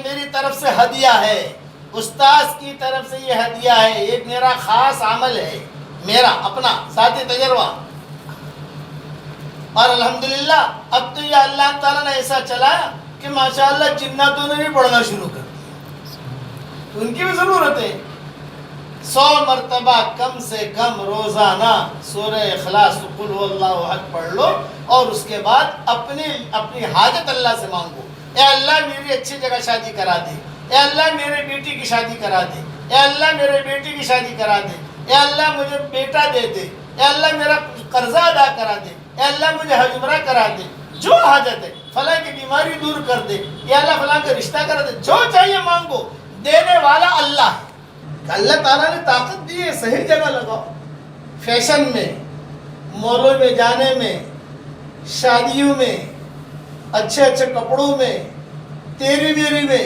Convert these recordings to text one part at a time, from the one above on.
میری طرف سے ہدیہ ہے، استاذ کی طرف سے یہ ہدیہ ہے، یہ میرا خاص عمل ہے، میرا اپنا ذاتی تجربہ۔ اور الحمدللہ اب تو یہ اللہ تعالیٰ نے ایسا چلایا کہ ماشاءاللہ جناتوں نے بھی پڑھنا شروع کر دیا، ان کی بھی ضرورت ہے۔ 100 مرتبہ کم سے کم روزانہ سورہ اخلاص قل هو اللہ احد پڑھ لو، اور اس کے بعد اپنی حاجت اللہ سے مانگو۔ اے اللہ میری اچھی جگہ شادی کرا دے، اے اللہ میرے بیٹی کی شادی کرا دے، اے اللہ میرے بیٹی کی شادی کرا دے، اے اللہ مجھے بیٹا دے دے، اے اللہ میرا قرضہ ادا کرا دے، اے اللہ مجھے حج عمرہ کرا دے، جو حاجت ہے، فلاں کی بیماری دور کر دے، یا اللہ فلاں کا رشتہ کرا دے، جو چاہیے مانگو، دینے والا اللہ ہے۔ اللہ تعالیٰ نے طاقت دی ہے، صحیح جگہ لگاؤ۔ فیشن میں، مالوں میں جانے میں، شادیوں میں، اچھے اچھے کپڑوں میں، تیری میری میں،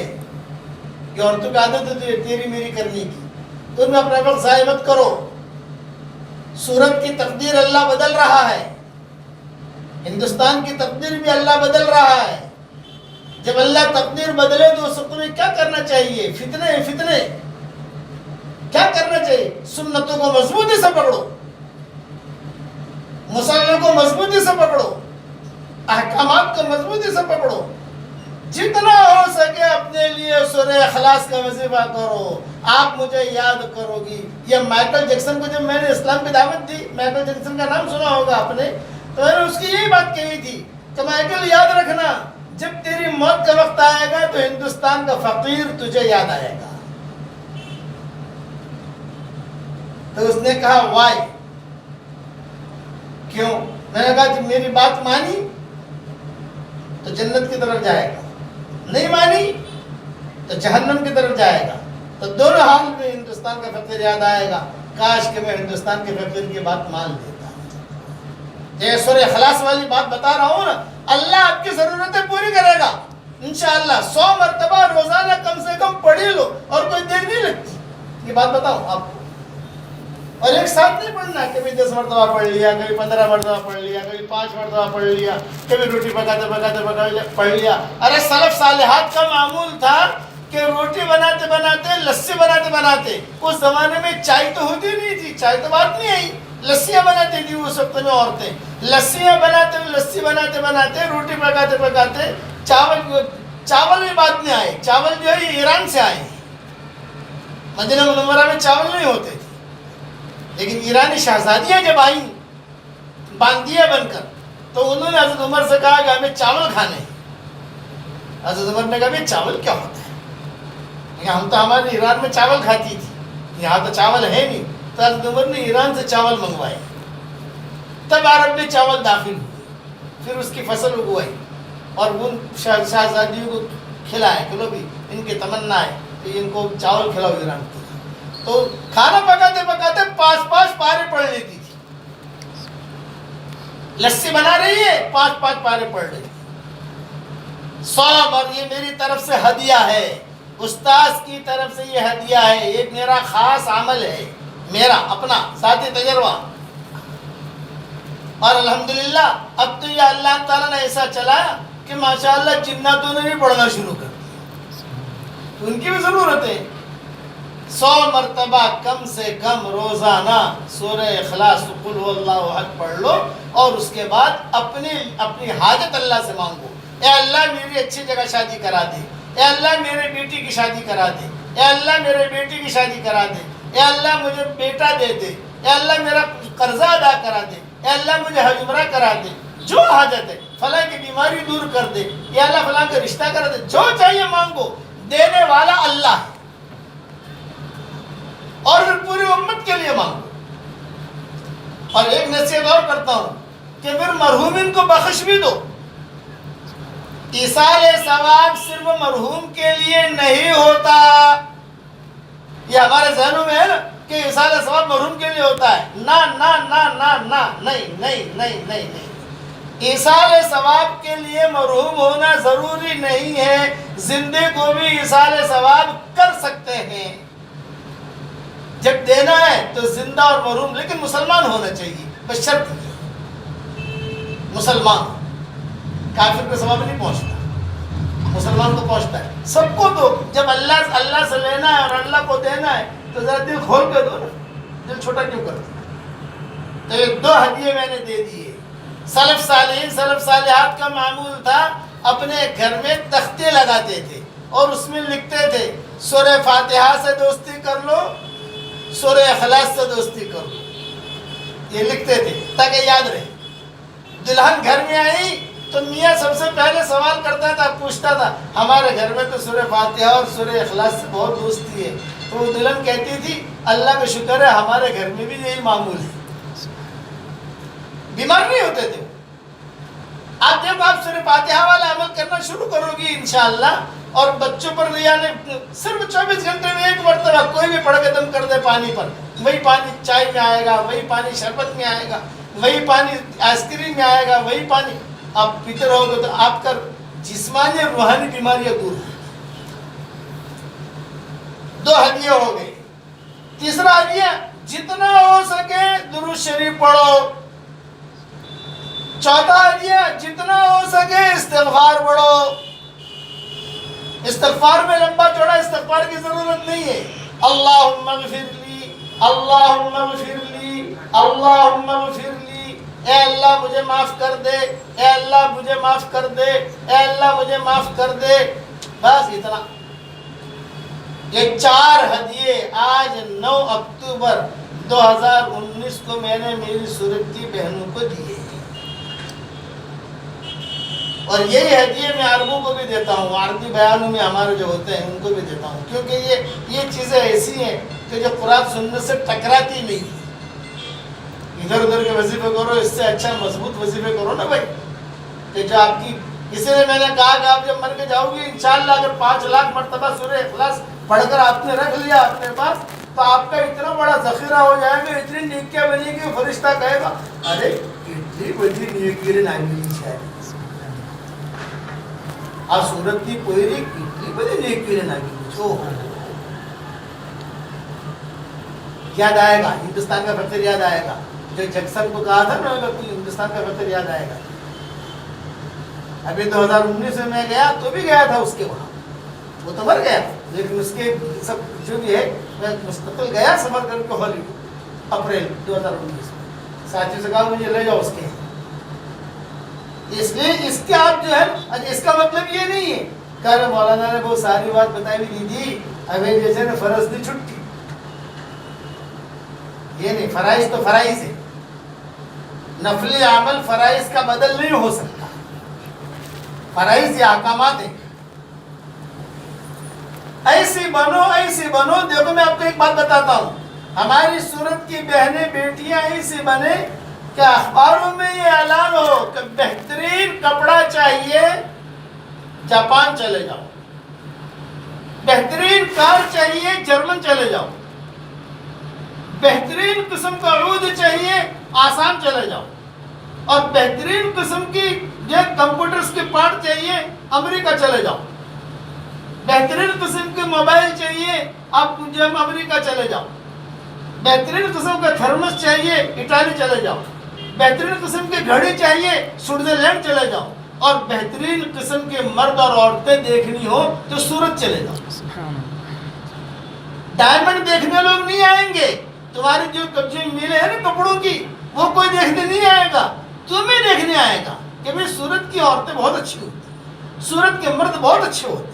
یہ عورتوں کی عادت ہوتی ہے تیری میری کرنے کی، تو ان میں اپنا وقت ضائع مت کرو۔ سورت کی تقدیر اللہ بدل رہا ہے، ہندوستان کی تقدیر بھی اللہ بدل رہا ہے۔ جب اللہ تقدیر بدلے تو اس وقت تمہیں کیا کرنا چاہیے؟ فتنے کیا کرنا چاہیے؟ سنتوں کو مضبوطی سے پکڑو، مسلمانوں کو مضبوطی سے پکڑو، احکامات کو مضبوطی سے پکڑو، جتنا ہو سکے اپنے لیے سورہ اخلاص کا وظیفہ کرو۔ آپ مجھے یاد کرو گی۔ یہ مائیکل جیکسن کو جب میں نے اسلام کی دعوت دی، مائیکل جیکسن کا نام سنا ہوگا آپ نے، تو میں نے اس کی یہی بات کہی تھی کہ مائیکل یاد رکھنا، جب تیری موت کا وقت آئے گا تو ہندوستان کا فقیر تجھے یاد آئے گا۔ تو اس نے کہا وائی، کیوں؟ میں نے کہا جب میری بات مانی تو جنت کی طرف جائے گا، نہیں مانی تو جہنم کی طرف جائے گا۔ تو دونوں حال میں ہندوستان کا فقیر یاد آئے گا۔ کاش کہ میں ہندوستان کے فقیر کی بات مان لیتا۔ یہ سورہ اخلاص والی بات بتا رہا ہوں نا، اللہ آپ کی ضرورتیں پوری کرے گا انشاءاللہ۔ 100 مرتبہ روزانہ کم سے کم پڑھی لو، اور کوئی دیر نہیں لگتی۔ یہ بات بتاؤں آپ کو، اور ایک ساتھ نہیں پڑھنا، کبھی 10 مرتبہ پڑھ لیا، کبھی 15 مرتبہ پڑھ لیا، کبھی 5 مرتبہ پڑھ لیا، کبھی روٹی پکاتے پڑھ لیا۔ ارے سلف صالحات کا معمول تھا کہ روٹی بناتے بناتے، لسی بناتے بناتے، اس زمانے میں چائے تو ہوتی نہیں تھی، چائے تو بات نہیں آئی، لسیاں بناتی تھی اس وقت میں عورتیں، لسیاں بناتے، لسی بناتے بناتے، روٹی پکاتے پکاتے، چاول بھی بات نہیں آئے۔ چاول جو ہے ایران سے آئے، مدینہ منورہ میں چاول نہیں ہوتے تھے، لیکن ایرانی شہزادیاں جب آئیں باندیا بن کر، تو انہوں نے حضرت عمر سے کہا کہ ہمیں چاول کھانے ہیں۔ حضرت عمر نے کہا بھائی چاول کیا ہوتا ہے؟ ہم تو ہمارے ایران میں چاول کھاتی تھی، یہاں تو چاول ہے نہیں۔ تو حضرت عمر نے ایران سے چاول منگوائے، تب عرب میں چاول داخل ہوئے، پھر اس کی فصل اگوائی، اور ان شہزادیوں کو کھلائے کہ لو بھی ان کی تمنا ہے کہ ان کو چاول کھلاؤ ایران کی۔ تو کھانا پکاتے پکاتے 5 پارے پڑھ لیتی تھی، لسی بنا رہی ہے 5 پارے پڑھ رہی ہے۔ 100 اور یہ میری طرف سے ہدیہ ہے، استاذ کی طرف سے یہ ہدیہ ہے، یہ میرا خاص عمل ہے، میرا اپنا ذاتی تجربہ۔ اور الحمدللہ اب تو یہ اللہ تعالیٰ نے ایسا چلایا کہ ماشاءاللہ جناتوں نے بھی پڑھنا شروع کر دیا، ان کی بھی ضرورت ہے۔ 100 مرتبہ کم سے کم روزانہ سورہ اخلاص قل هو اللہ احد پڑھ لو، اور اس کے بعد اپنی حاجت اللہ سے مانگو۔ اے اللہ میری اچھی جگہ شادی کرا دے، اے اللہ میرے بیٹی کی شادی کرا دے، اے اللہ میرے بیٹی کی شادی کرا دے، اے اللہ مجھے بیٹا دے دے، اے اللہ میرا قرضہ ادا کرا دے، اے اللہ مجھے حج عمرہ کرا دے، جو حاجت ہے، فلاں کی بیماری دور کر دے، اے اللہ فلاں کا رشتہ کرا دے، جو چاہیے مانگو، دینے والا اللہ ہے۔ اور پھر پوری امت کے لیے مانگو۔ اور ایک نصیحت اور کرتا ہوں کہ پھر مرحومین کو بخش بھی دو۔ ایصال ثواب صرف مرحوم کے لیے نہیں ہوتا، یہ ہمارے ذہنوں میں ہے نا کہ ایصال ثواب مرحوم کے لیے ہوتا ہے۔ نہ نہ نہ نہ نہ نہیں نہیں نہیں نہیں نہیں، ایصال ثواب کے لیے مرحوم ہونا ضروری نہیں ہے، زندے کو بھی ایصال ثواب کر سکتے ہیں۔ جب دینا ہے تو زندہ اور مرحوم، لیکن مسلمان ہونا چاہیے، بس شرط مسلمان، کافر کو ثواب نہیں پہنچتا۔ مسلمان کو پہنچتا ہے، سب کو دو. جب اللہ سے لینا ہے اور اللہ کو دینا ہے تو ذرا دل کھول کے دو نا، دل چھوٹا کیوں کرتے؟ تو یہ 2 ہدیے میں نے دے دیے. سلف صالحین سلف صالحات کا معمول تھا اپنے گھر میں تختے لگاتے تھے اور اس میں لکھتے تھے سورہ فاتحہ سے دوستی کر لو، سورہ اخلاص سے دوستی کر لو. یہ لکھتے تھے تاکہ یاد رہے. دلہن گھر میں آئی تو میاں سب سے پہلے سوال کرتا تھا، پوچھتا تھا ہمارے گھر میں تو سورہ فاتحہ اور سورہ اخلاص سے بہت دوستی ہے. تو وہ دلہن کہتی تھی اللہ کا شکر ہے ہمارے گھر میں بھی یہی معمول ہے. بیمار نہیں ہوتے تھے. آپ جب آپ سورہ فاتحہ والا عمل کرنا شروع کرو گی انشاءاللہ، اور بچوں پر یعنی صرف 24 گھنٹے میں 1 مرتبہ کوئی بھی پڑھ کے دم کر دے پانی پر، وہی پانی چائے میں آئے گا، وہی پانی شربت میں آئے گا، وہی پانی آئس کریم میں آئے گا، وہی پانی آپ پیتے رہو گے تو آپ کا جسمانی اور روحانی بیماریاں دور ہیں. 2 ہدیے ہو گئے. تیسرا ہدیہ جتنا ہو سکے درود شریف پڑھو. چوتھا ہدیہ جتنا ہو سکے استغفار پڑھو. استغفار میں لمبا چوڑا استغفار کی ضرورت نہیں ہے. اللہم اغفر لی، اللہم اغفر لی، اللہم اغفر لی. اے اللہ مجھے معاف کر دے، اے اللہ مجھے معاف کر دے، اے اللہ مجھے معاف کر دے. بس اتنا. یہ 4 ہدیے آج 9 اکتوبر 2019 کو میں نے میری سورت کی بہنوں کو دیے. اور یہی ہدیے میں عربوں کو بھی دیتا ہوں، عربی بیانوں میں ہمارے جو ہوتے ہیں ان کو بھی دیتا ہوں، کیونکہ یہ چیزیں ایسی ہیں کہ جو قرآن سننے سے ٹکراتی نہیں. ادھر ادھر کے وظیفے کرو، اس سے اچھا مضبوط وظیفے کرو نا بھائی، کہ جو آپ کی. اسی لیے میں نے کہا کہ آپ جب مر کے جاؤ گے انشاءاللہ اگر 5 لاکھ مرتبہ سورہ اخلاص پڑھ کر آپ نے رکھ لیا اپنے پاس تو آپ کا اتنا بڑا ذخیرہ ہو جائے گا، اتنی نیکیاں بنی گی، فرشتہ کہے گا ارے اتنی بڑی نیکی ناگی ہے آ سورت کی کوئی اتنی بڑی نیکی ناگی. یاد آئے گا ہندوستان کا فخر، یاد آئے گا جو جیکسن کو کہا تھا نا کہ ہندوستان کا فخر یاد آئے گا. ابھی 2019 میں گیا تو بھی گیا تھا اس کے وہاں، وہ تو مر گیا لیکن اس کے سب جو بھی ہے میں مستقل گیا سفر کر کے ہالی ووڈ اپریل 2019 میں. ساتھی سے کہا مجھے لے جاؤ اس کے. اس لیے اس کے آپ جو ہے اس کا مطلب یہ نہیں ہے کہ مولانا نے بہت ساری بات بتائی بھی دی ابھی جیسے نا فرض دی چھٹی. یہ نہیں، فرائض تو فرائض ہے. نفلی عمل فرائض کا بدل نہیں ہو سکتا. فرائض یہ احکامات ہیں. ایسی بنو. دیکھو میں آپ کو ایک بات بتاتا ہوں، ہماری سورت کی بہنیں بیٹیاں ایسی بنے کہ اخباروں میں یہ اعلان ہو کہ بہترین کپڑا چاہیے جاپان چلے جاؤ، بہترین کار چاہیے جرمن چلے جاؤ، بہترین قسم کا عود چاہیے آسام چلے جاؤ، اور بہترین قسم کی جو کمپیوٹرز کے پارٹ چاہیے امریکہ چلے جاؤ، بہترین قسم کے موبائل چاہیے آپ جب امریکہ چلے جاؤ، بہترین قسم کا تھرمس چاہیے اٹالی چلے جاؤ، بہترین قسم کی گھڑی چاہیے سوئٹزرلینڈ چلے جاؤ، اور بہترین قسم کے مرد اور عورتیں دیکھنی ہو تو سورت چلے جاؤ. ڈائمنڈ دیکھنے لوگ نہیں آئیں گے، تمہاری جو کبھی ملے ہیں نا کپڑوں کی وہ کوئی دیکھنے نہیں آئے گا، تمہیں دیکھنے آئے گا کہ بھئی سورت کی عورتیں بہت اچھی ہوتی ہیں، سورت کے مرد بہت اچھے ہوتے ہیں.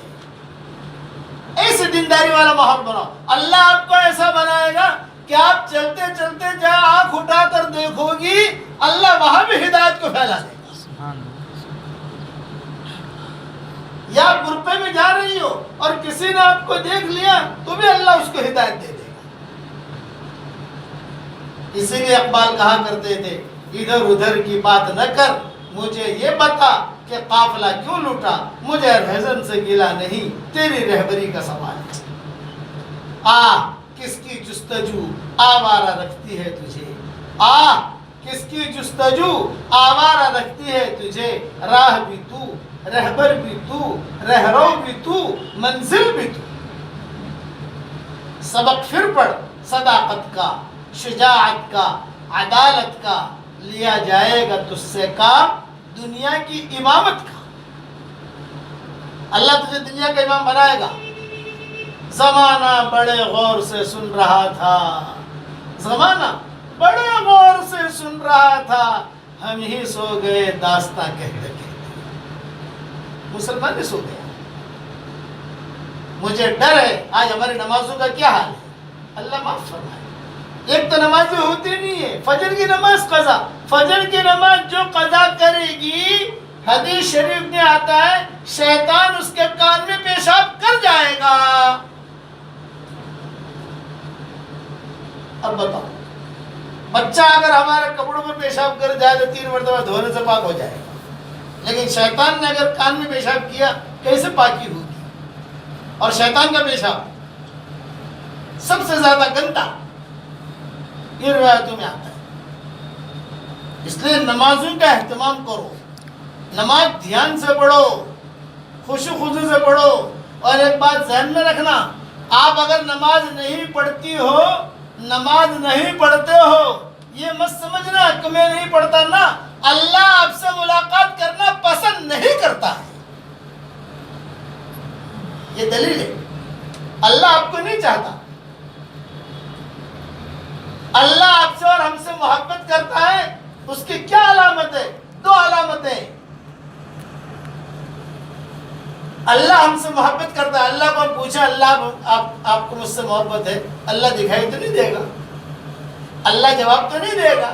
ایسے دینداری والا ماحول بناؤ. اللہ آپ کو ایسا بنائے گا کہ آپ چلتے چلتے جہاں آنکھ اٹھا کر دیکھو گی اللہ وہاں بھی ہدایت کو پھیلا دے گا. یا آپ گروپے میں جا رہی ہو اور کسی نے آپ کو دیکھ لیا تو بھی اللہ اس کو ہدایت دے دے گا. اسی لیے اقبال کہا کرتے تھے ادھر ادھر کی بات نہ کر، مجھے یہ بتا کہ قافلہ کیوں لوٹا، مجھے رہزن سے گلا نہیں تیری رہبری کا سوال. کس کی جستجو آوارہ رکھتی ہے تجھے، کس کی جستجو آوارہ رکھتی ہے تجھے، راہ بھی تو، رہبر بھی تو، رہرو بھی تو، منزل بھی تو. سبق پھر پڑھ صداقت کا، شجاعت کا، عدالت کا، لیا جائے گا تجھ سے کام دنیا کی امامت کا. اللہ تجھے دنیا کا امام بنائے گا. زمانہ بڑے غور سے سن رہا تھا, زمانہ بڑے غور سے سن رہا تھا, ہم ہی سو گئے داستاں کہتے کہتے. مسلمان بھی سو گیا. مجھے ڈر ہے آج ہماری نمازوں کا کیا حال ہے, اللہ معاف فرمائے. ایک تو نمازیں ہوتی نہیں ہے. فجر کی نماز قضا, فجر کی نماز جو قضا کرے گی, حدیث شریف میں آتا ہے شیطان اس کے کان میں پیشاب کر جائے گا. اب بتاؤ, بچہ اگر ہمارے کپڑوں میں پیشاب کر جائے تو 3 مرتبہ دھونے سے پاک ہو جائے گا, لیکن شیطان نے اگر کان میں پیشاب کیا کیسے پاکی ہوگی؟ اور شیطان کا پیشاب سب سے زیادہ گندا, یہ روایتوں میں آتا ہے. اس لیے نمازوں کا اہتمام کرو, نماز دھیان سے پڑھو, خشوع خضوع سے پڑھو. اور ایک بات ذہن میں رکھنا, آپ اگر نماز نہیں پڑھتی ہو, نماز نہیں پڑھتے ہو, یہ مت سمجھنا کہ میں نہیں پڑھتا نا, اللہ آپ سے ملاقات کرنا پسند نہیں کرتا ہے. یہ دلیل ہے. اللہ آپ کو نہیں چاہتا. اللہ آپ سے اور ہم سے محبت کرتا ہے. اس کی کیا علامت ہے؟ 2 علامتیں. اللہ ہم سے محبت کرتا ہے. اللہ کو پوچھا اللہ آپ کو مجھ سے محبت ہے, اللہ دکھائی تو نہیں دے گا, اللہ جواب تو نہیں دے گا,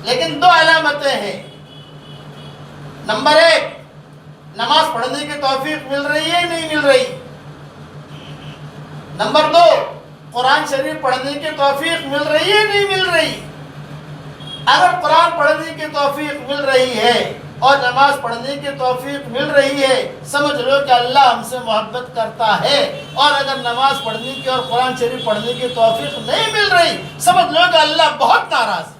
لیکن 2 علامتیں ہیں. نمبر 1, نماز پڑھنے کی توفیق مل رہی ہے نہیں مل رہی. نمبر 2, قرآن شریف پڑھنے کی توفیق مل رہی ہے نہیں مل رہی. اگر قرآن پڑھنے کی توفیق مل رہی ہے اور نماز پڑھنے کی توفیق مل رہی ہے, سمجھ لو کہ اللہ ہم سے محبت کرتا ہے. اور اگر نماز پڑھنے کی اور قرآن شریف پڑھنے کی توفیق نہیں مل رہی, سمجھ لو کہ اللہ بہت ناراض ہے.